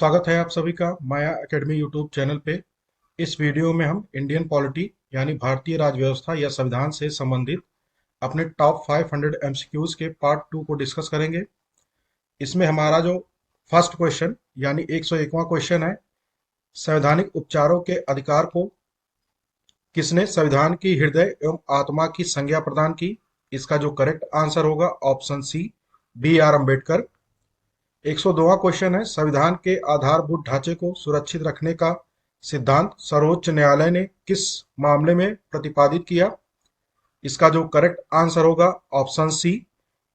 स्वागत है आप सभी का माया एकेडमी यूट्यूब चैनल पे। इस वीडियो में हम इंडियन पॉलिटी यानी भारतीय राज व्यवस्था या संविधान से संबंधित अपने टॉप 500 एमसीक्यूज के पार्ट 2 को डिस्कस करेंगे। इसमें हमारा जो फर्स्ट क्वेश्चन यानी 101वां क्वेश्चन है, संवैधानिक उपचारों के अधिकार को किसने संविधान की हृदय एवं आत्मा की संज्ञा प्रदान की? इसका जो करेक्ट आंसर होगा option C, B R Ambedkar. 102वां क्वेश्चन है, संविधान के आधारभूत ढांचे को सुरक्षित रखने का सिद्धांत सर्वोच्च न्यायालय ने किस मामले में प्रतिपादित किया? इसका जो करेक्ट आंसर होगा ऑप्शन सी,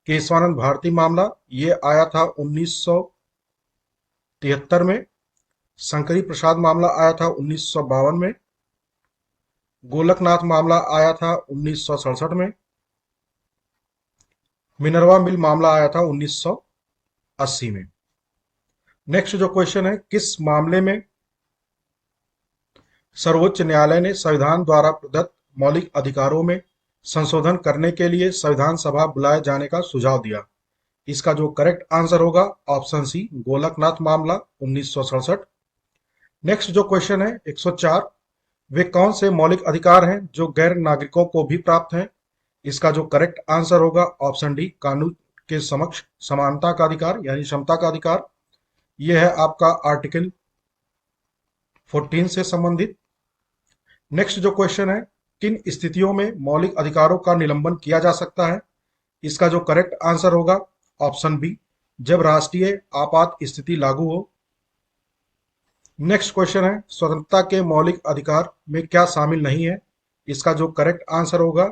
केशवानंद भारती मामला। ये आया था 1973 में। शंकरी प्रसाद मामला आया था 1952 में। गोलकनाथ मामला आया था 1967 में। मिनर्वा मिल मामला आया था 1980 में। नेक्स्ट जो क्वेश्चन है, किस मामले में सर्वोच्च न्यायालय ने संविधान द्वारा प्रदत्त मौलिक अधिकारों में संशोधन करने के लिए संविधान सभा बुलाए जाने का सुझाव दिया? इसका जो करेक्ट आंसर होगा ऑप्शन सी, गोलकनाथ मामला 1967। नेक्स्ट जो क्वेश्चन है 104, वे कौन से मौलिक अधिकार हैं जो गैर नागरिकों को भी प्राप्त हैं? इसका जो करेक्ट आंसर होगा ऑप्शन डी, कानून के समक्ष समानता का अधिकार यानी समता का अधिकार। यह है आपका आर्टिकल 14 से संबंधित। नेक्स्ट जो क्वेश्चन है, किन स्थितियों में मौलिक अधिकारों का निलंबन किया जा सकता है? इसका जो करेक्ट आंसर होगा ऑप्शन बी, जब राष्ट्रीय आपात स्थिति लागू हो। नेक्स्ट क्वेश्चन है, स्वतंत्रता के मौलिक अधिकार में क्या शामिल नहीं है? इसका जो करेक्ट आंसर होगा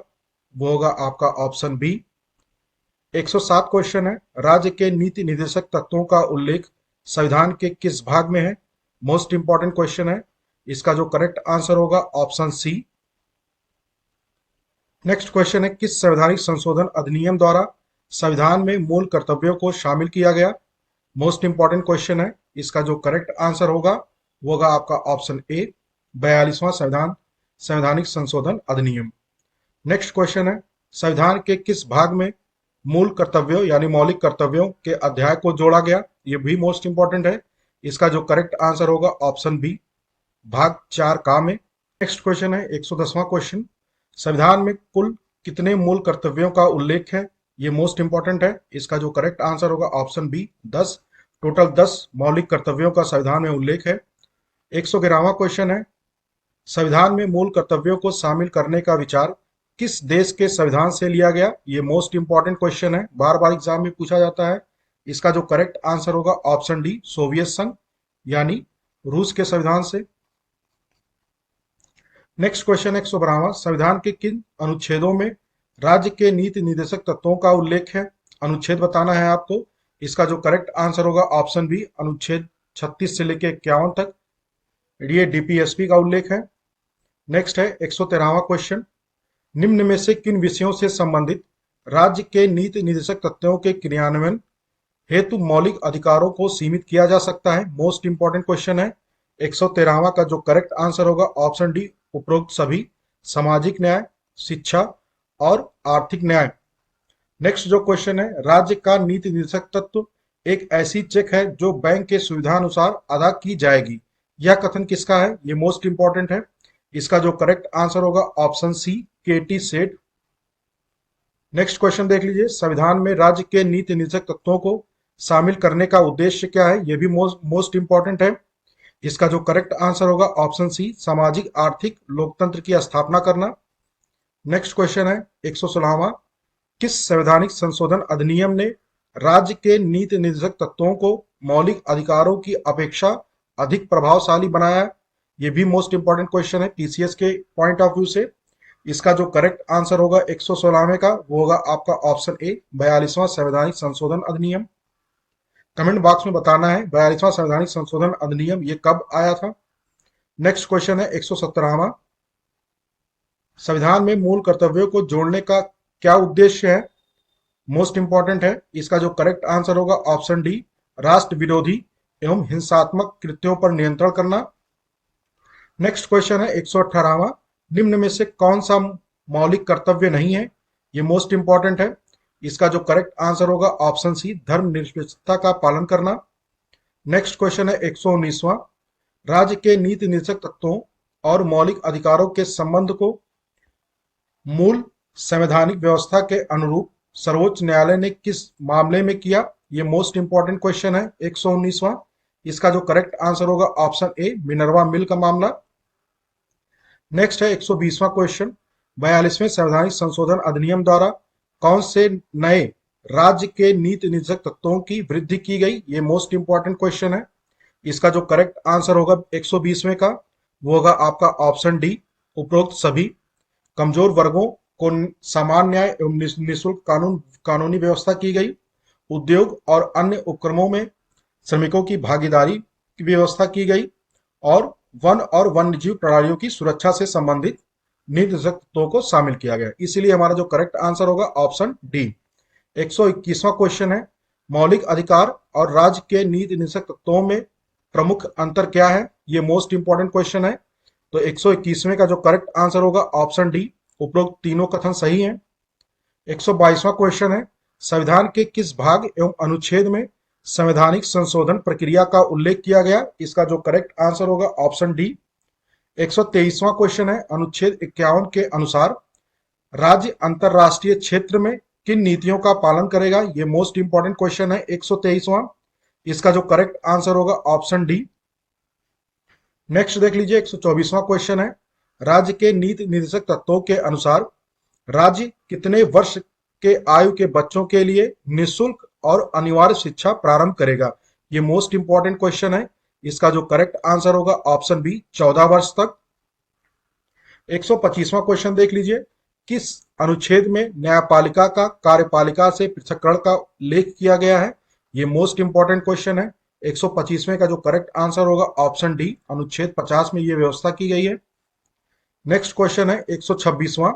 वो होगा आपका ऑप्शन बी। 107 क्वेश्चन है, राज्य के नीति निर्देशक तत्वों का उल्लेख संविधान के किस भाग में है? मोस्ट इंपॉर्टेंट क्वेश्चन है। इसका जो करेक्ट आंसर होगा ऑप्शन सी। नेक्स्ट क्वेश्चन है, किस संवैधानिक संशोधन अधिनियम द्वारा संविधान में मूल कर्तव्यों को शामिल किया गया? मोस्ट इंपॉर्टेंट क्वेश्चन है। इसका जो करेक्ट आंसर होगा वो होगा आपका ऑप्शन ए, 42वां संवैधानिक संशोधन अधिनियम। नेक्स्ट क्वेश्चन है, संविधान के किस भाग में मूल कर्तव्यों यानी मौलिक कर्तव्यों के अध्याय को जोड़ा गया? ये भी मोस्ट इंपॉर्टेंट है। इसका जो करेक्ट आंसर होगा ऑप्शन बी, भाग 4 का में। नेक्स्ट क्वेश्चन है 110वां क्वेश्चन, संविधान में कुल कितने मूल कर्तव्यों का उल्लेख है? ये मोस्ट इंपॉर्टेंट है। इसका जो करेक्ट आंसर होगा ऑप्शन बी, 10। टोटल 10 मौलिक कर्तव्यों का संविधान में उल्लेख है। 111वां क्वेश्चन है, संविधान में मूल कर्तव्यों को शामिल करने का विचार किस देश के संविधान से लिया गया? ये मोस्ट इंपॉर्टेंट क्वेश्चन है, बार बार एग्जाम में पूछा जाता है। इसका जो करेक्ट आंसर होगा ऑप्शन डी, सोवियत संघ यानी रूस के संविधान से। नेक्स्ट क्वेश्चन 112वां, संविधान के किन अनुच्छेदों में राज्य के नीति निर्देशक तत्वों का उल्लेख है? अनुच्छेद बताना है आपको। इसका जो करेक्ट आंसर होगा ऑप्शन बी, अनुच्छेद 36 से लेकर 51 तक ये डीपीएसपी का उल्लेख है। नेक्स्ट है 113वां क्वेश्चन, निम्न में से किन विषयों से संबंधित राज्य के नीति निर्देशक तत्वों के क्रियान्वयन हेतु मौलिक अधिकारों को सीमित किया जा सकता है? मोस्ट इंपॉर्टेंट क्वेश्चन है। 113वां का जो करेक्ट आंसर होगा ऑप्शन डी, उपरोक्त सभी, सामाजिक न्याय, शिक्षा और आर्थिक न्याय। नेक्स्ट जो क्वेश्चन है, राज्य का नीति निर्देशक तत्व एक ऐसी चेक है जो बैंक के सुविधा अनुसार अदा की जाएगी। यह कथन किसका है? ये मोस्ट इंपॉर्टेंट है। इसका जो करेक्ट आंसर होगा ऑप्शन सी, केटी सेठ। नेक्स्ट क्वेश्चन देख लीजिए, संविधान में राज्य के नीति निर्देशक तत्वों को शामिल करने का उद्देश्य क्या है? यह भी मोस्ट इंपॉर्टेंट है। इसका जो करेक्ट आंसर होगा ऑप्शन सी, सामाजिक आर्थिक लोकतंत्र की स्थापना करना। नेक्स्ट क्वेश्चन है 116वां, किस संवैधानिक संशोधन अधिनियम ने राज्य के नीति निर्देशक तत्वों को मौलिक अधिकारों की अपेक्षा अधिक प्रभावशाली बनाया? ये भी मोस्ट इंपॉर्टेंट क्वेश्चन है टीसीएस के पॉइंट ऑफ व्यू से। इसका जो करेक्ट आंसर होगा 116वें का वो होगा आपका ऑप्शन ए, 42वां संवैधानिक संशोधन अधिनियम। कमेंट बॉक्स में बताना है 42वां संवैधानिक संशोधन अधिनियम ये कब आया था। नेक्स्ट क्वेश्चन है 117वां, संविधान में मूल कर्तव्यों को जोड़ने का क्या उद्देश्य है? मोस्ट इंपॉर्टेंट है। इसका जो करेक्ट आंसर होगा ऑप्शन डी, राष्ट्र विरोधी एवं हिंसात्मक कृत्यों पर नियंत्रण करना। नेक्स्ट क्वेश्चन है 118वां, निम्न में से कौन सा मौलिक कर्तव्य नहीं है? ये मोस्ट इंपॉर्टेंट है। इसका जो करेक्ट आंसर होगा ऑप्शन सी, धर्मनिरपेक्षता का पालन करना। नेक्स्ट क्वेश्चन है 119वां। राज्य के नीति निर्देशक तत्वों और मौलिक अधिकारों के संबंध को मूल संवैधानिक व्यवस्था के अनुरूप सर्वोच्च न्यायालय ने किस मामले में किया? ये मोस्ट इंपॉर्टेंट क्वेश्चन है 119वां। इसका जो करेक्ट आंसर होगा ऑप्शन ए, मिनर्वा मिल का मामला। नेक्स्ट है 120वां क्वेश्चन। 42वें संवैधानिक संशोधन अधिनियम द्वारा कौन से नए राज्य के नीति निर्देशक तत्वों की वृद्धि की गई? ये मोस्ट इंपॉर्टेंट क्वेश्चन है। इसका जो करेक्ट आंसर होगा 120वें का, वो होगा आपका ऑप्शन डी, उपरोक्त सभी। कमजोर वर्गों को समान न्याय एवं निःशुल्क कानूनी व्यवस्था की गई। उद्योग और अन्य उपक्रमों में श्रमिकों की भागीदारी की व्यवस्था की गई। और वन और वन्यजीव प्रणालियों की सुरक्षा से संबंधित निर्देशक तत्वों को शामिल किया गया। इसलिए हमारा जो करेक्ट आंसर होगा ऑप्शन डी। 121वां क्वेश्चन है, मौलिक अधिकार और राज्य के नीति निर्देशक तत्वों में प्रमुख अंतर क्या है? ये मोस्ट इंपॉर्टेंट क्वेश्चन है। तो 121वें का जो करेक्ट आंसर होगा ऑप्शन डी, उपरोक्त तीनों कथन सही हैं। 122वां क्वेश्चन है, संविधान के किस भाग एवं अनुच्छेद में संवैधानिक संशोधन प्रक्रिया का उल्लेख किया गया? इसका जो करेक्ट आंसर होगा ऑप्शन डी। 123वां क्वेश्चन है, अनुच्छेद 51 के अनुसार राज्य अंतरराष्ट्रीय क्षेत्र में किन नीतियों का पालन करेगा? ये मोस्ट इंपॉर्टेंट क्वेश्चन है 123वां। इसका जो करेक्ट आंसर होगा ऑप्शन डी। नेक्स्ट देख लीजिए 124वां क्वेश्चन है, राज्य के नीति निर्देशक तत्वों के अनुसार राज्य कितने वर्ष के आयु के बच्चों के लिए निःशुल्क और अनिवार्य शिक्षा प्रारंभ करेगा? ये मोस्ट इंपॉर्टेंट क्वेश्चन है। इसका जो करेक्ट आंसर होगा ऑप्शन बी, 14 वर्ष तक। 125वां क्वेश्चन देख लीजिए, किस अनुच्छेद में न्यायपालिका का कार्यपालिका से पृथक्करण का उल्लेख किया गया है? ये मोस्ट इंपॉर्टेंट क्वेश्चन है। 125वें का जो करेक्ट आंसर होगा ऑप्शन डी, अनुच्छेद 50 में यह व्यवस्था की गई है। नेक्स्ट क्वेश्चन है 126वां,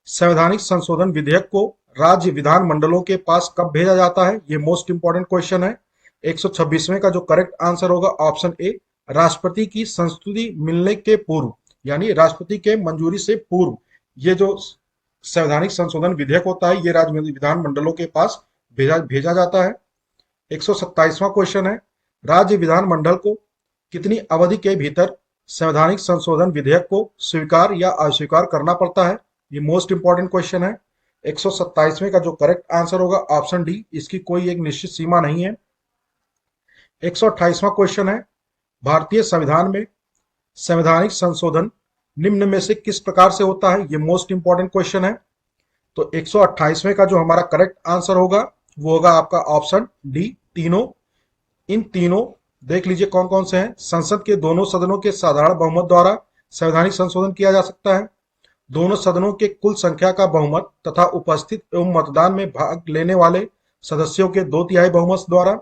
संवैधानिक संशोधन विधेयक को राज्य विधान मंडलों के पास कब भेजा जाता है? ये मोस्ट इंपॉर्टेंट क्वेश्चन है। 126वें का जो करेक्ट आंसर होगा ऑप्शन ए, राष्ट्रपति की संस्तुति मिलने के पूर्व, यानी राष्ट्रपति के मंजूरी से पूर्व ये जो संवैधानिक संशोधन विधेयक होता है ये राज्य विधान मंडलों के पास भेजा जाता है। 127वां क्वेश्चन है, राज्य विधान मंडल को कितनी अवधि के भीतर संवैधानिक संशोधन विधेयक को स्वीकार या अस्वीकार करना पड़ता है? ये मोस्ट इंपॉर्टेंट क्वेश्चन है। 127वें का जो करेक्ट आंसर होगा ऑप्शन डी, इसकी कोई एक निश्चित सीमा नहीं है। 128वां क्वेश्चन है, भारतीय संविधान में संवैधानिक संशोधन निम्न में से किस प्रकार से होता है? ये मोस्ट इंपॉर्टेंट क्वेश्चन है। तो 128वें का जो हमारा करेक्ट आंसर होगा वो होगा आपका ऑप्शन डी, तीनों। इन तीनों देख लीजिए कौन कौन से हैं। संसद के दोनों सदनों के साधारण बहुमत द्वारा संवैधानिक संशोधन किया जा सकता है। दोनों सदनों के कुल संख्या का बहुमत तथा उपस्थित एवं मतदान में भाग लेने वाले सदस्यों के 2/3 बहुमत द्वारा।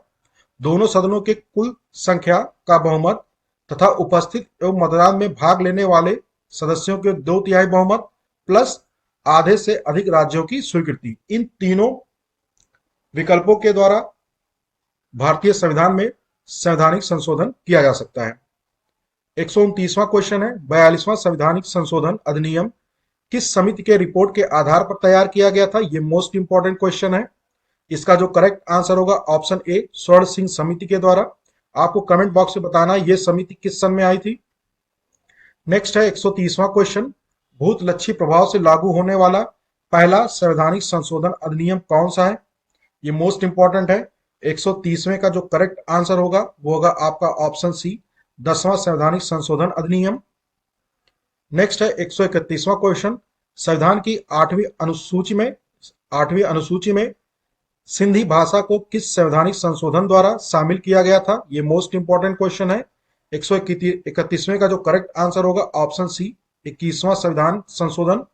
दोनों सदनों के कुल संख्या का बहुमत तथा उपस्थित एवं मतदान में भाग लेने वाले सदस्यों के 2/3 बहुमत प्लस आधे से अधिक राज्यों की स्वीकृति। इन तीनों विकल्पों के द्वारा भारतीय संविधान में संवैधानिक संशोधन किया जा सकता है। 129वां क्वेश्चन है, 42वां संवैधानिक संशोधन अधिनियम किस समिति के रिपोर्ट के आधार पर तैयार किया गया था? ये मोस्ट इंपॉर्टेंट क्वेश्चन है। इसका जो करेक्ट आंसर होगा ऑप्शन ए, स्वर्ण सिंह समिति के द्वारा। आपको कमेंट बॉक्स में बताना है ये समिति किस सन में आई थी। नेक्स्ट है 130वां क्वेश्चन, भूतलक्षी प्रभाव से लागू होने वाला पहला संवैधानिक संशोधन अधिनियम कौन सा है? ये मोस्ट इंपॉर्टेंट है। 130वें का जो करेक्ट आंसर होगा वो होगा आपका ऑप्शन सी, 10वां संवैधानिक संशोधन अधिनियम। नेक्स्ट है 131वां क्वेश्चन, संविधान की 8वीं अनुसूची में सिंधी भाषा को किस संवैधानिक संशोधन द्वारा शामिल किया गया था? ये मोस्ट इंपॉर्टेंट क्वेश्चन है। 131वें का जो करेक्ट आंसर होगा ऑप्शन सी, 21वां संविधान संशोधन।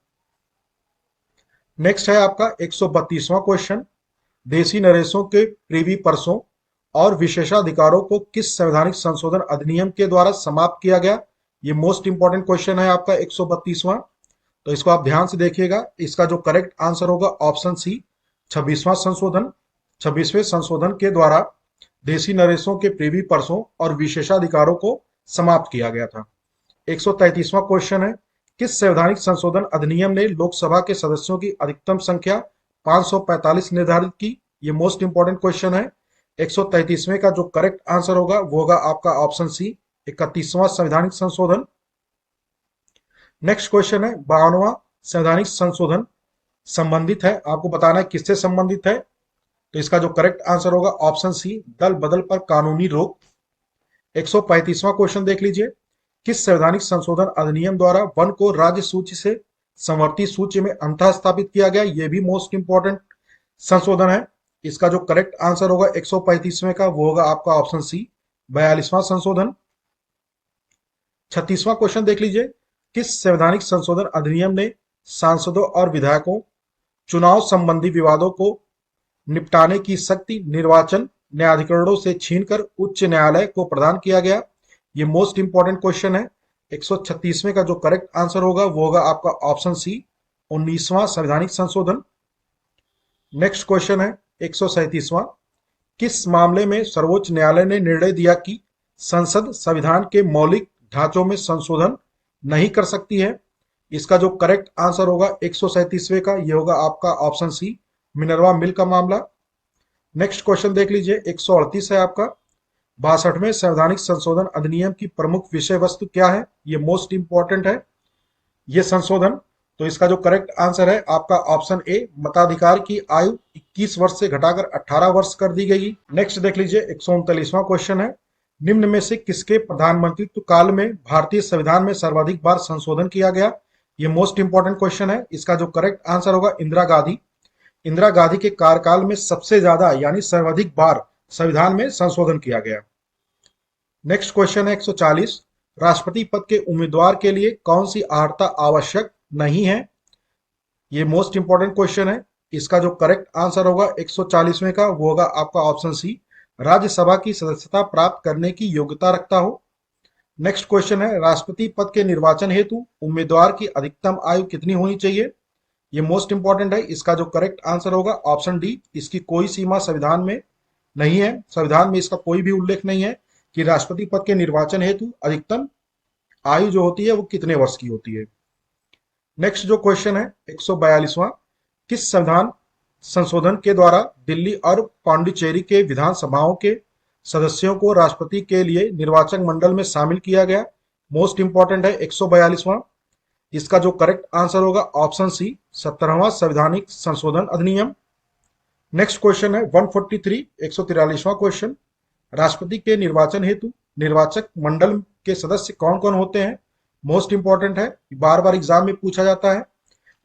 नेक्स्ट है आपका 132वां क्वेश्चन, देशी नरेशों के प्रीवी पर्सों और विशेषाधिकारों को किस संवैधानिक संशोधन अधिनियम के द्वारा समाप्त किया गया? ये मोस्ट इंपॉर्टेंट क्वेश्चन है आपका 132वां। तो इसको आप ध्यान से देखिएगा। इसका जो करेक्ट आंसर होगा ऑप्शन सी, 26वां संशोधन। 26वें संशोधन के द्वारा देशी नरेशों के प्रीवी पर्सों और विशेषाधिकारों को समाप्त किया गया था। 133वां क्वेश्चन है, किस संवैधानिक संशोधन अधिनियम ने लोकसभा के सदस्यों की अधिकतम संख्या 545 निर्धारित की? ये मोस्ट इंपॉर्टेंट क्वेश्चन है। 133वें का जो करेक्ट आंसर होगा वो होगा आपका ऑप्शन सी, 31वां संवैधानिक संशोधन। नेक्स्ट क्वेश्चन है 52वां संवैधानिक संशोधन संबंधित है, आपको बताना है किससे संबंधित है। तो इसका जो करेक्ट आंसर होगा ऑप्शन सी, दल बदल पर कानूनी रोक। 135वां क्वेश्चन देख लीजिए, किस संवैधानिक संशोधन अधिनियम द्वारा वन को राज्य सूची से समवर्ती सूची में अंतः स्थापित किया गया। यह भी मोस्ट इंपॉर्टेंट संशोधन है। इसका जो करेक्ट आंसर होगा 135वें का वो होगा आपका ऑप्शन सी, 42वां संशोधन। 36वां क्वेश्चन देख लीजिए, किस संवैधानिक संशोधन अधिनियम ने सांसदों और विधायकों चुनाव संबंधी विवादों को निपटाने की शक्ति निर्वाचन न्यायाधिकरणों से छीनकर उच्च न्यायालय को प्रदान किया गया। ये मोस्ट इंपॉर्टेंट क्वेश्चन है। 136वें का जो करेक्ट आंसर होगा वो होगा आपका ऑप्शन सी, 19वां संवैधानिक संशोधन। नेक्स्ट क्वेश्चन है 137वां, किस मामले में सर्वोच्च न्यायालय ने निर्णय दिया कि संसद संविधान के मौलिक ढांचों में संशोधन नहीं कर सकती है। इसका जो करेक्ट आंसर होगा 137वें का ये होगा आपका ऑप्शन सी, मिनर्वा मिल का मामला। नेक्स्ट क्वेश्चन देख लीजिए 138 है आपका, 62वें संवैधानिक संशोधन अधिनियम की प्रमुख विषय वस्तु क्या है। ये मोस्ट इंपॉर्टेंट है ये संशोधन। तो इसका जो करेक्ट आंसर है आपका ऑप्शन ए, मताधिकार की आयु 21 वर्ष से घटाकर 18 वर्ष कर दी गई। नेक्स्ट देख लीजिए 139वां क्वेश्चन है, निम्न में से किसके प्रधानमंत्रित्व काल में भारतीय संविधान में सर्वाधिक बार संशोधन किया गया। ये मोस्ट इंपॉर्टेंट क्वेश्चन है। इसका जो करेक्ट आंसर होगा इंदिरा गांधी। इंदिरा गांधी के कार्यकाल में सबसे ज्यादा यानी सर्वाधिक बार संविधान में संशोधन किया गया। नेक्स्ट क्वेश्चन है 140, राष्ट्रपति पद के उम्मीदवार के लिए कौन सी अर्हता आवश्यक नहीं है। ये मोस्ट इंपॉर्टेंट क्वेश्चन है। इसका जो करेक्ट आंसर होगा 140वें का वो होगा आपका ऑप्शन सी, राज्यसभा की सदस्यता प्राप्त करने की योग्यता रखता हो। नेक्स्ट क्वेश्चन है, राष्ट्रपति पद के निर्वाचन हेतु उम्मीदवार की अधिकतम आयु कितनी होनी चाहिए। ये मोस्ट इंपॉर्टेंट है। इसका जो करेक्ट आंसर होगा ऑप्शन डी, इसकी कोई सीमा संविधान में नहीं है। संविधान में इसका कोई भी उल्लेख नहीं है कि राष्ट्रपति पद के निर्वाचन हेतु अधिकतम आयु जो होती है वो कितने वर्ष की होती है। नेक्स्ट जो क्वेश्चन है 142वां, किस संविधान संशोधन के द्वारा दिल्ली और पांडिचेरी के विधानसभाओं के सदस्यों को राष्ट्रपति के लिए निर्वाचक मंडल में शामिल किया गया। मोस्ट इंपॉर्टेंट है 142वां। इसका जो करेक्ट आंसर होगा ऑप्शन सी, 17वां संवैधानिक संशोधन अधिनियम। नेक्स्ट क्वेश्चन है 143, 143वां क्वेश्चन, राष्ट्रपति के निर्वाचन हेतु निर्वाचक मंडल के सदस्य कौन कौन होते हैं। मोस्ट इंपॉर्टेंट है, बार बार एग्जाम में पूछा जाता है।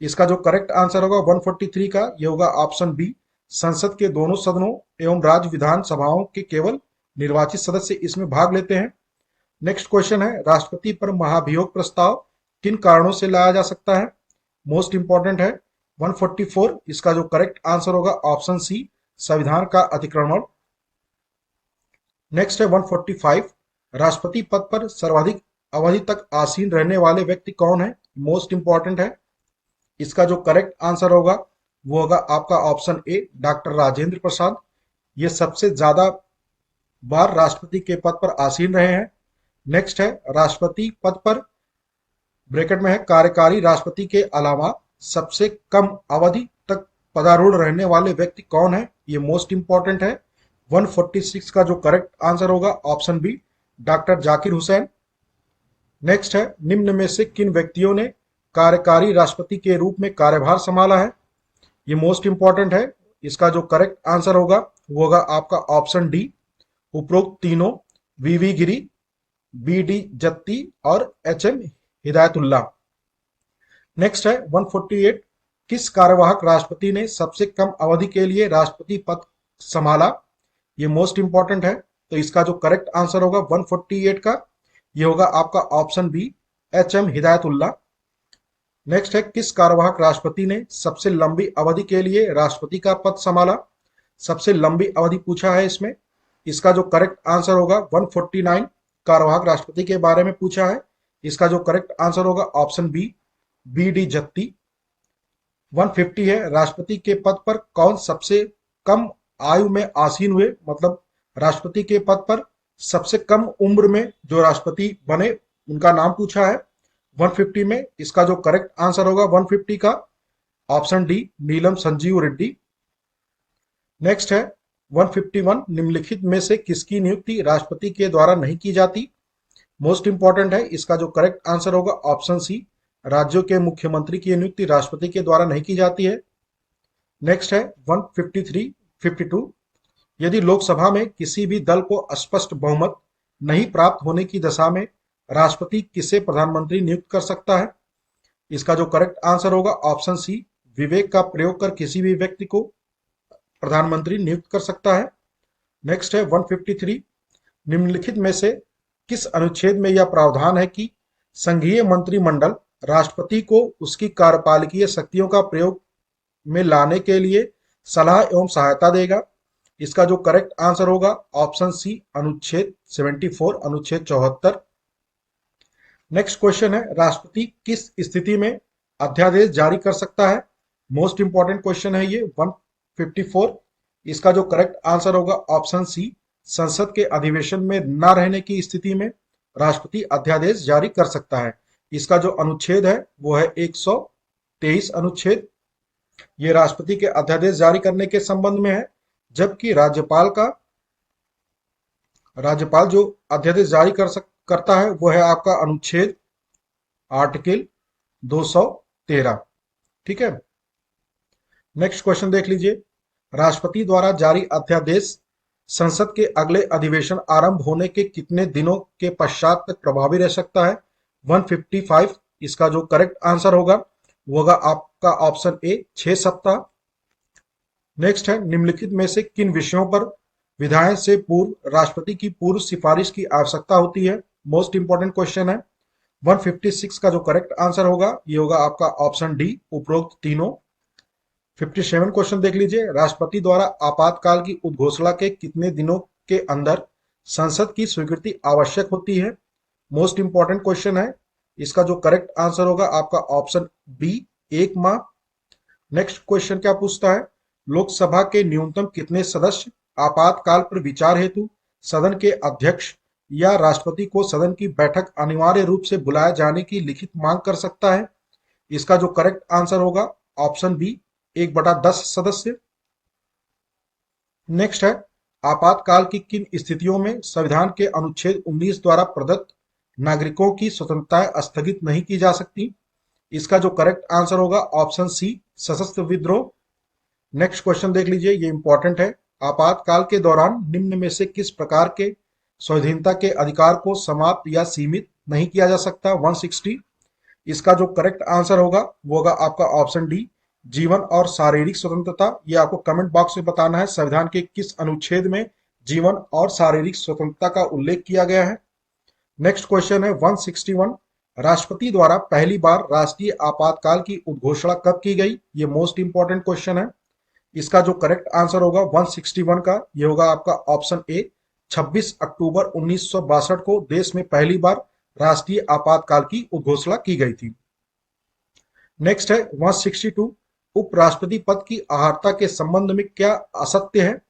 इसका जो करेक्ट आंसर होगा 143 का ये होगा ऑप्शन बी, संसद के दोनों सदनों एवं राज्य विधानसभाओं के केवल निर्वाचित सदस्य इसमें भाग लेते हैं। नेक्स्ट क्वेश्चन है, राष्ट्रपति पर महाभियोग प्रस्ताव किन कारणों से लाया जा सकता है। मोस्ट इंपॉर्टेंट है 144। इसका जो करेक्ट आंसर होगा ऑप्शन सी, संविधान का अतिक्रमण। नेक्स्ट है 145, राष्ट्रपति पद पर सर्वाधिक अवधि तक आसीन रहने वाले व्यक्ति कौन है। मोस्ट इंपॉर्टेंट है। इसका जो करेक्ट आंसर होगा वो होगा आपका option A, doctor Rajendra Prasad. ये सबसे ज्यादा बार राष्ट्रपति के पद पर आसीन रहे हैं। नेक्स्ट है, राष्ट्रपति पद पर ब्रैकेट में है कार्यकारी राष्ट्रपति के अलावा सबसे कम अवधि तक पदारूढ़ रहने वाले व्यक्ति कौन है। ये मोस्ट इंपॉर्टेंट है। 146 का जो करेक्ट आंसर होगा option B, doctor Zakir Hussain. Next है, निम्न में से किन व्यक्तियों ने कार्यकारी राष्ट्रपति के रूप में कार्यभार संभाला है। ये मोस्ट इंपॉर्टेंट है। इसका जो करेक्ट आंसर होगा वो होगा आपका ऑप्शन डी, उपरोक्त तीनों, वीवी गिरी, बी.डी. जत्ती और एच.एम. हिदायतुल्ला। नेक्स्ट है 148, किस कार्यवाहक राष्ट्रपति ने सबसे कम अवधि के लिए राष्ट्रपति पद संभाला। ये मोस्ट इंपॉर्टेंट है। तो इसका जो करेक्ट आंसर होगा 148 का ये होगा आपका option B, H M. Hidayatullah. Next है, किस कार्यवाहक राष्ट्रपति ने सबसे लंबी अवधि के लिए राष्ट्रपति का पद संभाला। सबसे लंबी अवधि पूछा है इसमें। इसका जो करेक्ट आंसर होगा 149 कार्यवाहक राष्ट्रपति के बारे में पूछा है। इसका जो करेक्ट आंसर होगा ऑप्शन बी, बी.डी. जत्ती। 150 है, राष्ट्रपति के पद पर कौन सबसे कम आयु में आसीन हुए, मतलब राष्ट्रपति के पद पर सबसे कम उम्र में जो राष्ट्रपति बने उनका नाम पूछा है 150 में। इसका जो करेक्ट आंसर होगा 150 का ऑप्शन डी, नीलम संजीव रेड्डी। नेक्स्ट है 151 निम्नलिखित में से किसकी नियुक्ति राष्ट्रपति के द्वारा नहीं की जाती? मोस्ट इंपॉर्टेंट है, इसका जो करेक्ट आंसर होगा ऑप्शन सी, राज्यों के मुख्यमंत्री की नियुक्ति राष्ट्रपति के द्वारा नहीं की जाती है। नेक्स्ट है 153 52, यदि लोकसभा में किसी भी दल को स्पष्ट बहुमत नहीं प्राप्त होने की दशा में राष्ट्रपति किसे प्रधानमंत्री नियुक्त कर सकता है? इसका जो करेक्ट आंसर होगा ऑप्शन सी, विवेक का प्रयोग कर किसी भी व्यक्ति को प्रधानमंत्री नियुक्त कर सकता है। नेक्स्ट है 153, निम्नलिखित में से किस अनुच्छेद में यह प्रावधान है कि संघीय मंत्रिमंडल राष्ट्रपति को उसकी कार्यपालकीय शक्तियों का प्रयोग में लाने के लिए सलाह एवं सहायता देगा? इसका जो करेक्ट आंसर होगा ऑप्शन सी, अनुच्छेद 74, अनुच्छेद 74। नेक्स्ट क्वेश्चन है, राष्ट्रपति किस स्थिति में अध्यादेश जारी कर सकता है? मोस्ट इंपॉर्टेंट क्वेश्चन है ये 154, इसका जो करेक्ट आंसर होगा ऑप्शन सी, संसद के अधिवेशन में न रहने की स्थिति में राष्ट्रपति अध्यादेश जारी कर सकता है। इसका जो अनुच्छेद है वो है 123 अनुच्छेद, ये राष्ट्रपति के अध्यादेश जारी करने के संबंध में है, जबकि राज्यपाल जो अध्यादेश जारी करता है वो है आपका अनुच्छेद आर्टिकल 213। ठीक है, नेक्स्ट क्वेश्चन देख लीजिए, राष्ट्रपति द्वारा जारी अध्यादेश संसद के अगले अधिवेशन आरंभ होने के कितने दिनों के पश्चात तक प्रभावी रह सकता है? 155, इसका जो करेक्ट आंसर होगा वो होगा आपका ऑप्शन ए, 6 सप्ताह। नेक्स्ट है, निम्नलिखित में से किन विषयों पर विधायन से पूर्व राष्ट्रपति की पूर्व सिफारिश की आवश्यकता होती है? मोस्ट इंपॉर्टेंट क्वेश्चन है। 156 का जो करेक्ट आंसर होगा ये होगा आपका ऑप्शन डी, उपरोक्त तीनों। 57 क्वेश्चन देख लीजिए, राष्ट्रपति द्वारा आपातकाल की उद्घोषणा के कितने दिनों के अंदर संसद की स्वीकृति आवश्यक होती है? मोस्ट इंपॉर्टेंट क्वेश्चन है, इसका जो करेक्ट आंसर होगा आपका ऑप्शन बी, 1 माह। नेक्स्ट क्वेश्चन क्या पूछता है, लोकसभा के न्यूनतम कितने सदस्य आपातकाल पर विचार हेतु सदन के अध्यक्ष या राष्ट्रपति को सदन की बैठक अनिवार्य रूप से बुलाए जाने की लिखित मांग कर सकता है? इसका जो करेक्ट आंसर होगा ऑप्शन बी, 1/10 सदस्य। नेक्स्ट है, आपातकाल की किन स्थितियों में संविधान के अनुच्छेद 19 द्वारा प्रदत्त नागरिकों की स्वतंत्रताएं स्थगित नहीं की जा सकती? इसका जो करेक्ट आंसर होगा ऑप्शन सी, सशस्त्र विद्रोह। नेक्स्ट क्वेश्चन देख लीजिए, ये इंपॉर्टेंट है, आपातकाल के दौरान निम्न में से किस प्रकार के स्वाधीनता के अधिकार को समाप्त या सीमित नहीं किया जा सकता? 160, इसका जो करेक्ट आंसर होगा वो होगा आपका ऑप्शन डी, जीवन और शारीरिक स्वतंत्रता। ये आपको कमेंट बॉक्स में बताना है संविधान के किस अनुच्छेद में जीवन और शारीरिक स्वतंत्रता का उल्लेख किया गया है। नेक्स्ट क्वेश्चन है 161, राष्ट्रपति द्वारा पहली बार राष्ट्रीय आपातकाल की उद्घोषणा कब की गई? ये मोस्ट इंपॉर्टेंट क्वेश्चन है, इसका जो करेक्ट आंसर होगा 161 का ये होगा आपका ऑप्शन ए, 26 अक्टूबर 1962 को देश में पहली बार राष्ट्रीय आपातकाल की उद्घोषणा की गई थी। नेक्स्ट है 162, उपराष्ट्रपति पद की अहर्ता के संबंध में क्या असत्य है?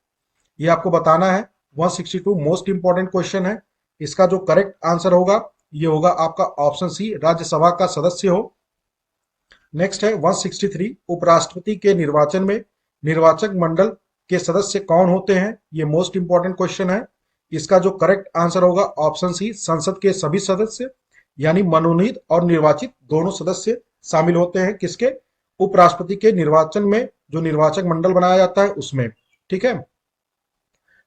ये आपको बताना है। 162 मोस्ट इंपॉर्टेंट क्वेश्चन है, इसका जो करेक्ट आंसर होगा ये होगा आपका ऑप्शन सी, राज्यसभा का सदस्य हो। नेक्स्ट है 163, उपराष्ट्रपति के निर्वाचन में निर्वाचक मंडल के सदस्य कौन होते हैं? ये मोस्ट इंपॉर्टेंट क्वेश्चन है, इसका जो करेक्ट आंसर होगा ऑप्शन सी, संसद के सभी सदस्य, यानी मनोनीत और निर्वाचित दोनों सदस्य शामिल होते हैं किसके? उपराष्ट्रपति के निर्वाचन में जो निर्वाचक मंडल बनाया जाता है उसमें। ठीक है,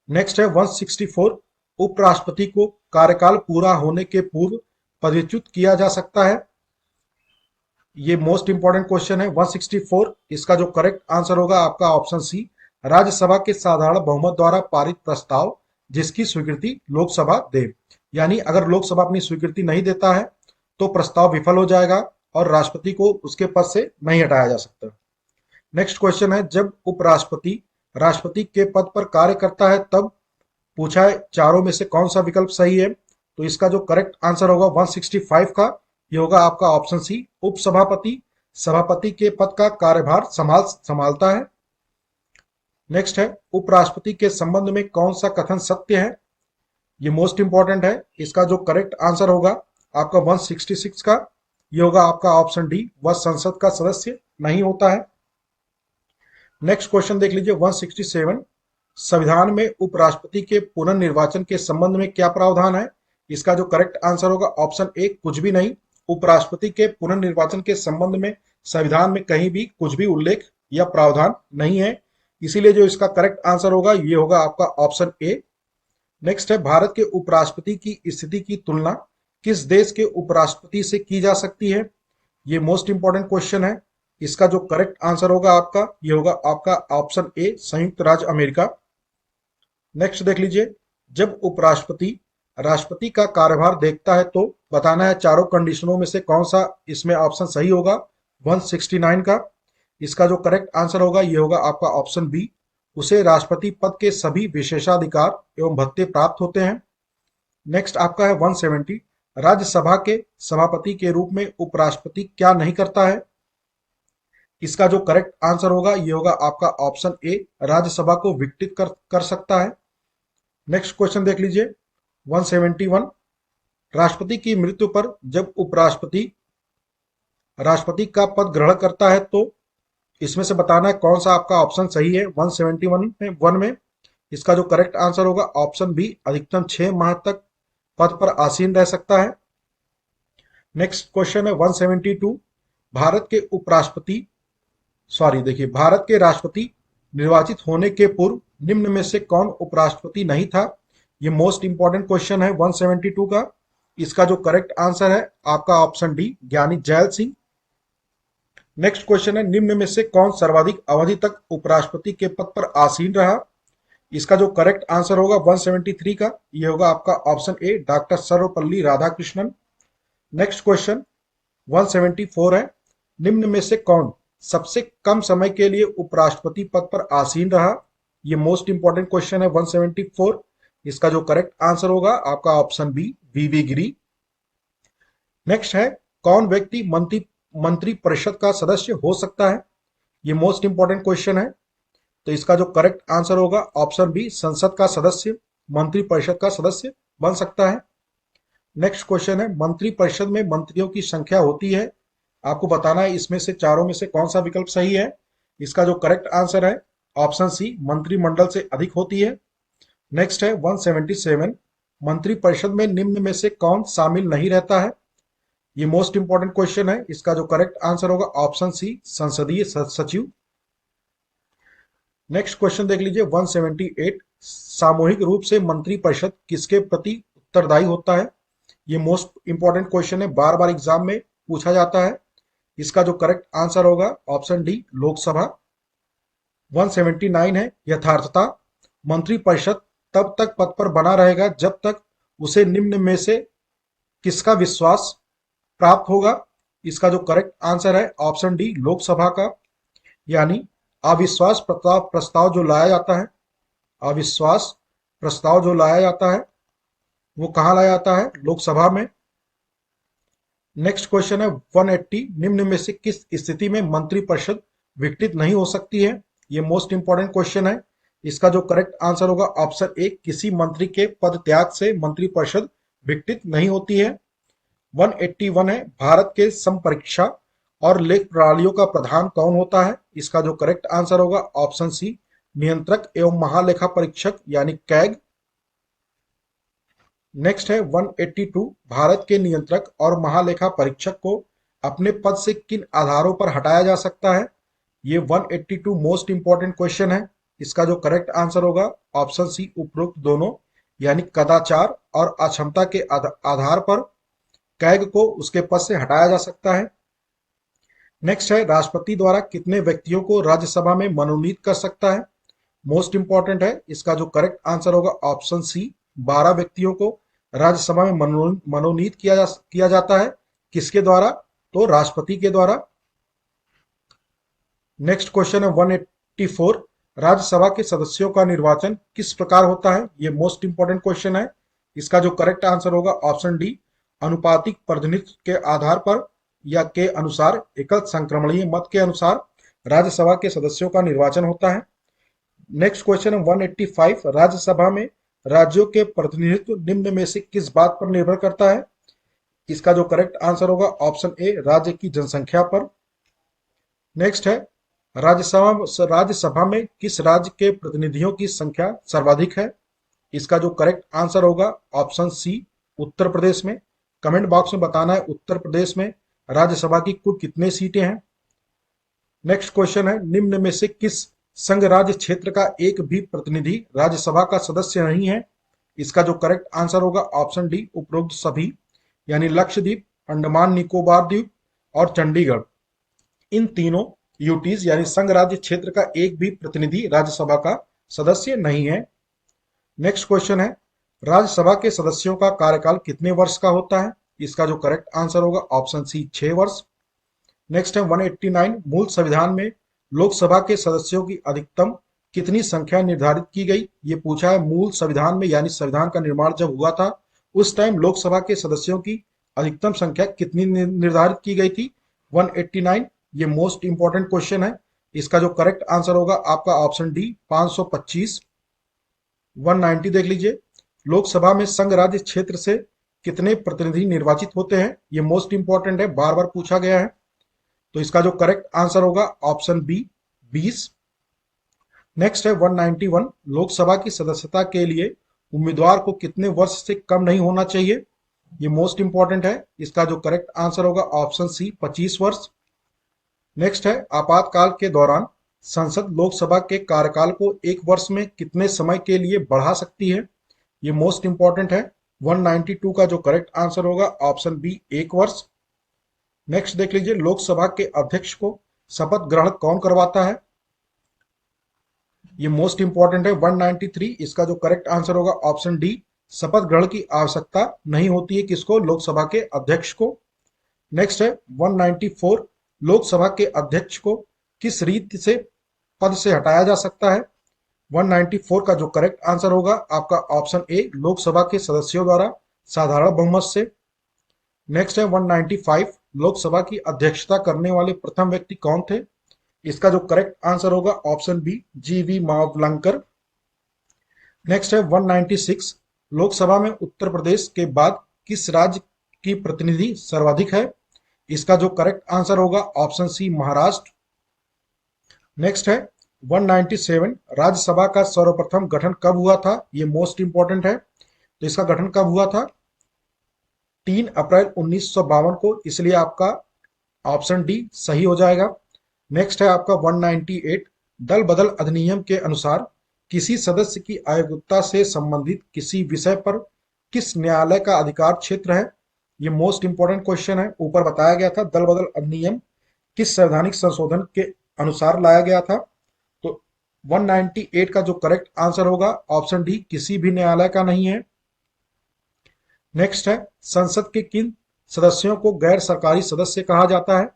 नेक्स्ट है 164, उपराष्ट्रपति को कार्यकाल पूरा होने के पूर्व पदच्युत किया जा सकता है? ये मोस्ट इंपॉर्टेंट क्वेश्चन है 164, इसका जो करेक्ट आंसर होगा आपका ऑप्शन सी, राज्यसभा के साधारण बहुमत द्वारा पारित प्रस्ताव जिसकी स्वीकृति लोकसभा दे। यानी अगर लोकसभा अपनी स्वीकृति नहीं देता है तो प्रस्ताव विफल हो जाएगा और राष्ट्रपति को उसके पद से नहीं हटाया जा सकता। नेक्स्ट क्वेश्चन है, जब उपराष्ट्रपति राष्ट्रपति के पद पर कार्य करता है तब पूछा है चारों में से कौन सा विकल्प सही है? तो इसका जो करेक्ट आंसर होगा 165 का ये होगा आपका ऑप्शन सी, उपसभापति सभापति के पद का कार्यभार संभालता है। नेक्स्ट है, उपराष्ट्रपति के संबंध में कौन सा कथन सत्य है? ये मोस्ट इंपॉर्टेंट है, इसका जो करेक्ट आंसर होगा आपका 166 का ये होगा आपका ऑप्शन डी, वह संसद का सदस्य नहीं होता है। नेक्स्ट क्वेश्चन देख लीजिए 167, संविधान में उपराष्ट्रपति के पुनर्निर्वाचन के संबंध में क्या प्रावधान है? इसका जो करेक्ट आंसर होगा ऑप्शन ए कुछ भी नहीं। उपराष्ट्रपति के पुनर्निर्वाचन के संबंध में संविधान में कहीं भी कुछ भी उल्लेख या प्रावधान नहीं है, इसीलिए जो इसका करेक्ट आंसर होगा ये होगा आपका ऑप्शन ए। नेक्स्ट है, भारत के उपराष्ट्रपति की स्थिति की तुलना किस देश के उपराष्ट्रपति से की जा सकती है? ये मोस्ट इंपॉर्टेंट क्वेश्चन है। इसका जो करेक्ट आंसर होगा आपका ये होगा आपका ऑप्शन ए संयुक्त राज्य अमेरिका। नेक्स्ट देख लीजिए, जब उपराष्ट्रपति राष्ट्रपति का कार्यभार देखता है तो बताना है चारों कंडीशनों में से कौन सा इसमें ऑप्शन सही होगा 169 का। इसका जो करेक्ट आंसर होगा ये होगा आपका ऑप्शन बी, उसे राष्ट्रपति पद के सभी विशेषाधिकार एवं भत्ते प्राप्त होते हैं। नेक्स्ट आपका है 170, राज्यसभा के सभापति के रूप में उपराष्ट्रपति क्या नहीं करता है? इसका जो करेक्ट आंसर होगा ये होगा आपका ऑप्शन ए, राज्यसभा को विघटित कर सकता है। नेक्स्ट क्वेश्चन देख लीजिए 171, राष्ट्रपति की मृत्यु पर जब उपराष्ट्रपति राष्ट्रपति का पद ग्रहण करता है तो इसमें से बताना है कौन सा आपका ऑप्शन सही है 171 में। इसका जो करेक्ट आंसर होगा ऑप्शन बी, अधिकतम 6 माह तक पद पर आसीन रह सकता है। नेक्स्ट क्वेश्चन है 172, भारत के उपराष्ट्रपति देखिए भारत के राष्ट्रपति निर्वाचित होने के पूर्व निम्न में से कौन उपराष्ट्रपति नहीं था? ये मोस्ट इंपॉर्टेंट क्वेश्चन है 172 का। इसका जो करेक्ट आंसर है आपका ऑप्शन डी, ज्ञानी जैल सिंह। नेक्स्ट क्वेश्चन है, निम्न में से कौन सर्वाधिक अवधि तक उपराष्ट्रपति के पद पर आसीन रहा? इसका जो करेक्ट आंसर होगा 173 का ये होगा आपका option A, doctor Sarvepalli Radhakrishnan. Next question 174 है, निम्न में से कौन सबसे कम समय के लिए उपराष्ट्रपति पद पर आसीन रहा? ये मोस्ट इंपॉर्टेंट क्वेश्चन है 174। इसका जो करेक्ट आंसर होगा आपका ऑप्शन बी, वीवी गिरी। नेक्स्ट है, कौन व्यक्ति मंत्री परिषद का सदस्य हो सकता है? ये मोस्ट इंपॉर्टेंट क्वेश्चन है, तो इसका जो करेक्ट आंसर होगा ऑप्शन बी, संसद का सदस्य मंत्री परिषद का सदस्य बन सकता है। नेक्स्ट क्वेश्चन है, मंत्री परिषद में मंत्रियों की संख्या होती है, आपको बताना है इसमें से चारों में से कौन सा विकल्प सही है। इसका जो करेक्ट आंसर है ऑप्शन सी, मंत्रिमंडल से अधिक होती है। नेक्स्ट है 177, मंत्री परिषद में निम्न में से कौन शामिल नहीं रहता है? ये मोस्ट इंपॉर्टेंट क्वेश्चन है। इसका जो करेक्ट आंसर होगा ऑप्शन सी, संसदीय सचिव। नेक्स्ट क्वेश्चन देख लीजिए 178, सामूहिक रूप से मंत्री परिषद किसके प्रति उत्तरदायी होता है? ये मोस्ट इंपॉर्टेंट क्वेश्चन है, बार बार एग्जाम में पूछा जाता है। इसका जो करेक्ट आंसर होगा ऑप्शन डी, लोकसभा। 179 है, यथार्थता मंत्री परिषद तब तक पद पर बना रहेगा जब तक उसे निम्न में से किसका विश्वास प्राप्त होगा? इसका जो करेक्ट आंसर है ऑप्शन डी, लोकसभा का। यानी अविश्वास प्रस्ताव जो लाया जाता है, अविश्वास प्रस्ताव जो लाया जाता है वो कहाँ लाया जाता है? लोकसभा में। नेक्स्ट क्वेश्चन है 180, निम्न में से किस स्थिति में मंत्री परिषद विघटित नहीं हो सकती है? ये मोस्ट इंपॉर्टेंट क्वेश्चन है। इसका जो करेक्ट आंसर होगा ऑप्शन ए, किसी मंत्री के पद त्याग से मंत्री परिषद विघटित नहीं होती है। 181 है, भारत के संपरीक्षा और लेख प्रणालियों का प्रधान कौन होता है? इसका जो करेक्ट आंसर होगा ऑप्शन सी, नियंत्रक एवं महालेखा परीक्षक यानी कैग। नेक्स्ट है 182, भारत के नियंत्रक और महालेखा परीक्षक को अपने पद से किन आधारों पर हटाया जा सकता है? ये 182 मोस्ट इंपॉर्टेंट क्वेश्चन है। इसका जो करेक्ट आंसर होगा ऑप्शन सी, उपरोक्त दोनों, यानी कदाचार और अक्षमता के आधार पर कैग को उसके पद से हटाया जा सकता है। नेक्स्ट है, राष्ट्रपति द्वारा कितने व्यक्तियों को राज्यसभा में मनोनीत कर सकता है? मोस्ट इंपॉर्टेंट है। इसका जो करेक्ट आंसर होगा ऑप्शन सी, 12 व्यक्तियों को राज्यसभा में मनोनीत किया जाता है। किसके द्वारा? तो राष्ट्रपति के द्वारा। नेक्स्ट क्वेश्चन है 184, राज्यसभा के सदस्यों का निर्वाचन किस प्रकार होता है? ये मोस्ट इंपॉर्टेंट क्वेश्चन है। इसका जो करेक्ट आंसर होगा ऑप्शन डी, अनुपातिक प्रतिनिधित्व के आधार पर या के अनुसार एकल संक्रमणीय मत के अनुसार राज्यसभा के सदस्यों का निर्वाचन होता है। नेक्स्ट क्वेश्चन है 185, राज्यसभा में राज्यों के प्रतिनिधित्व निम्न में से किस बात पर निर्भर करता है? इसका जो करेक्ट आंसर होगा ऑप्शन ए, राज्य की जनसंख्या पर। नेक्स्ट है, राज्यसभा में किस राज्य के प्रतिनिधियों की संख्या सर्वाधिक है? इसका जो करेक्ट आंसर होगा ऑप्शन सी, उत्तर प्रदेश में। कमेंट बॉक्स में बताना है उत्तर प्रदेश में राज्यसभा की कुल कितने सीटें हैं। नेक्स्ट क्वेश्चन है, निम्न में से किस संघ राज्य क्षेत्र का एक भी प्रतिनिधि राज्यसभा का सदस्य नहीं है? इसका जो करेक्ट आंसर होगा ऑप्शन डी, उपरोक्त सभी, यानी लक्षद्वीप, अंडमान निकोबार द्वीप और चंडीगढ़। इन तीनों यूटीज यानी संघ राज्य क्षेत्र का एक भी प्रतिनिधि राज्यसभा का सदस्य नहीं है। नेक्स्ट क्वेश्चन है, राज्यसभा के सदस्यों का कार्यकाल कितने वर्ष का होता है? इसका जो करेक्ट आंसर होगा ऑप्शन सी, 6 वर्ष। नेक्स्ट है 189, मूल संविधान में लोकसभा के सदस्यों की अधिकतम कितनी संख्या निर्धारित की गई? ये पूछा है मूल संविधान में, यानी संविधान का निर्माण जब हुआ था उस टाइम लोकसभा के सदस्यों की अधिकतम संख्या कितनी निर्धारित की गई थी? 189। ये मोस्ट इंपॉर्टेंट क्वेश्चन है। इसका जो करेक्ट आंसर होगा आपका ऑप्शन डी, 525। 190 देख लीजिए, लोकसभा में संघ राज्य क्षेत्र से कितने प्रतिनिधि निर्वाचित होते हैं? ये मोस्ट इंपॉर्टेंट है, बार बार पूछा गया है। तो इसका जो करेक्ट आंसर होगा ऑप्शन बी, 20। नेक्स्ट है 191, लोकसभा की सदस्यता के लिए उम्मीदवार को कितने वर्ष से कम नहीं होना चाहिए? ये मोस्ट इंपॉर्टेंट है। इसका जो करेक्ट आंसर होगा ऑप्शन सी, 25 वर्ष। नेक्स्ट है, आपातकाल के दौरान संसद लोकसभा के कार्यकाल को एक वर्ष में कितने समय के लिए बढ़ा सकती है? ये मोस्ट इंपॉर्टेंट है। 192 का जो करेक्ट आंसर होगा ऑप्शन बी, 1 वर्ष। नेक्स्ट देख लीजिए, लोकसभा के अध्यक्ष को शपथ ग्रहण कौन करवाता है? ये मोस्ट इंपॉर्टेंट है। 193, इसका जो करेक्ट आंसर होगा ऑप्शन डी, शपथ ग्रहण की आवश्यकता नहीं होती है किसको? लोकसभा के अध्यक्ष को। नेक्स्ट है 194, लोकसभा के अध्यक्ष को किस रीति से पद से हटाया जा सकता है? 194 का जो करेक्ट आंसर होगा आपका ऑप्शन ए, लोकसभा के सदस्यों द्वारा साधारण बहुमत से। नेक्स्ट है 195, लोकसभा की अध्यक्षता करने वाले प्रथम व्यक्ति कौन थे? इसका जो करेक्ट आंसर होगा ऑप्शन बी, जीवी मावलंकर। नेक्स्ट है 196, लोकसभा में उत्तर प्रदेश के बाद किस राज्य की प्रतिनिधि सर्वाधिक है? इसका जो करेक्ट आंसर होगा ऑप्शन सी, महाराष्ट्र। नेक्स्ट है 197, राज्यसभा का सर्वप्रथम गठन कब हुआ था? ये मोस्ट इंपॉर्टेंट है। तो इसका गठन कब हुआ था? 3 अप्रैल 1952 को, इसलिए आपका ऑप्शन डी सही हो जाएगा। नेक्स्ट है आपका 198, दल बदल अधिनियम के अनुसार किसी सदस्य की अयोग्यता से संबंधित किसी विषय पर किस न्यायालय का अधिकार क्षेत्र है? ये मोस्ट इंपॉर्टेंट क्वेश्चन है। ऊपर बताया गया था दल बदल अधिनियम किस संवैधानिक संशोधन के अनुसार लाया गया था। तो 198 का जो करेक्ट आंसर होगा ऑप्शन डी, किसी भी न्यायालय का नहीं है। नेक्स्ट है, संसद के किन सदस्यों को गैर सरकारी सदस्य कहा जाता है?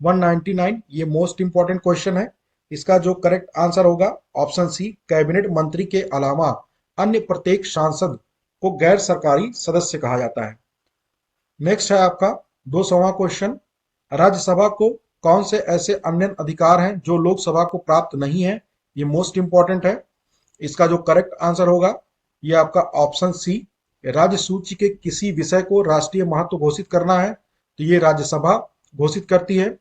199, ये मोस्ट इंपॉर्टेंट क्वेश्चन है। इसका जो करेक्ट आंसर होगा ऑप्शन सी, कैबिनेट मंत्री के अलावा अन्य प्रत्येक सांसद को गैर सरकारी सदस्य कहा जाता है। नेक्स्ट है आपका 200वां क्वेश्चन, राज्यसभा को कौन से ऐसे अन्य अधिकार हैं जो लोकसभा को प्राप्त नहीं है? ये मोस्ट इंपॉर्टेंट है। इसका जो करेक्ट आंसर होगा ये आपका ऑप्शन सी, राज्य सूची के किसी विषय को राष्ट्रीय महत्व घोषित करना है तो ये राज्यसभा घोषित करती है।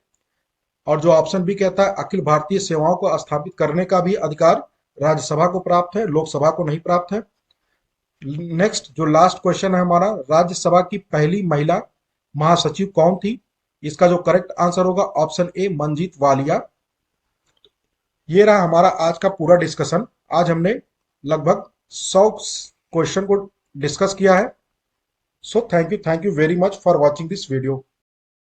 और जो ऑप्शन बी कहता है अखिल भारतीय सेवाओं को स्थापित करने का भी अधिकार राज्यसभा को प्राप्त है, लोकसभा को नहीं प्राप्त है। नेक्स्ट जो लास्ट क्वेश्चन है हमारा, राज्यसभा की पहली महिला महासचिव कौन थी? इसका जो करेक्ट आंसर होगा ऑप्शन ए, मंजीत वालिया। ये रहा हमारा आज का पूरा डिस्कशन। आज हमने लगभग 100 क्वेश्चन को डिस्कस किया है। So thank you very much for watching this video.